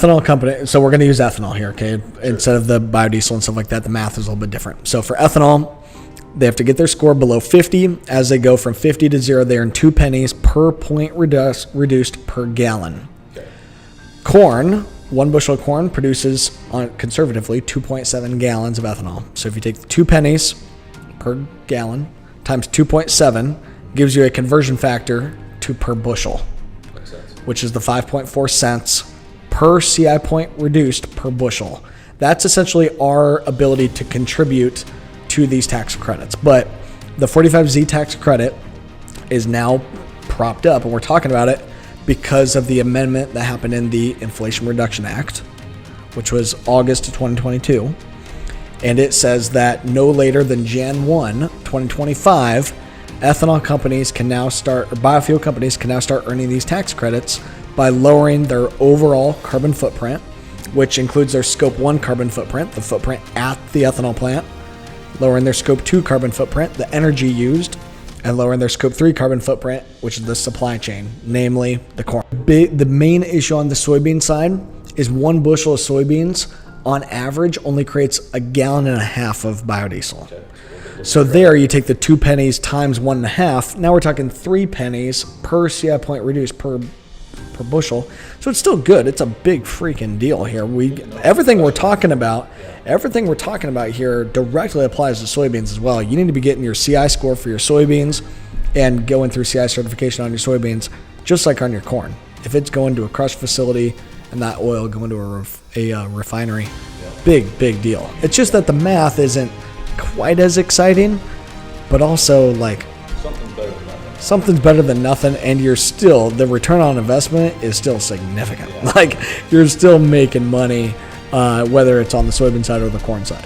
Ethanol company, so we're going to use ethanol here, okay? Sure. Instead of the biodiesel and stuff like that, the math is a little bit different. So for ethanol, they have to get their score below 50. As they go from 50 to 0, they earn 2 pennies per point reduced per gallon. Okay. Corn, 1 bushel of corn produces, conservatively, 2.7 gallons of ethanol. So if you take 2 pennies per gallon times 2.7, gives you a conversion factor to per bushel, which is the 5.4 cents per CI point reduced per bushel. That's essentially our ability to contribute to these tax credits. But the 45Z tax credit is now propped up, and we're talking about it because of the amendment that happened in the Inflation Reduction Act, which was August of 2022. And it says that no later than Jan 1, 2025, ethanol companies can now start, or biofuel companies can now start earning these tax credits by lowering their overall carbon footprint, which includes their Scope 1 carbon footprint, the footprint at the ethanol plant, lowering their Scope 2 carbon footprint, the energy used, and lowering their Scope 3 carbon footprint, which is the supply chain, namely the corn. The main issue on the soybean side is 1 bushel of soybeans, on average, only creates 1.5 gallons of biodiesel. Okay. So there you take the 2 pennies times 1.5. Now we're talking 3 pennies per CI point reduced per bushel. So it's still good. It's a big freaking deal here. Everything we're talking about here directly applies to soybeans as well. You need to be getting your CI score for your soybeans and going through CI certification on your soybeans, just like on your corn. If it's going to a crush facility and that oil going to a refinery, big deal. It's just that the math isn't quite as exciting, but also like something's better than nothing, and the return on investment is still significant. Yeah. Like, you're still making money, whether it's on the soybean side or the corn side.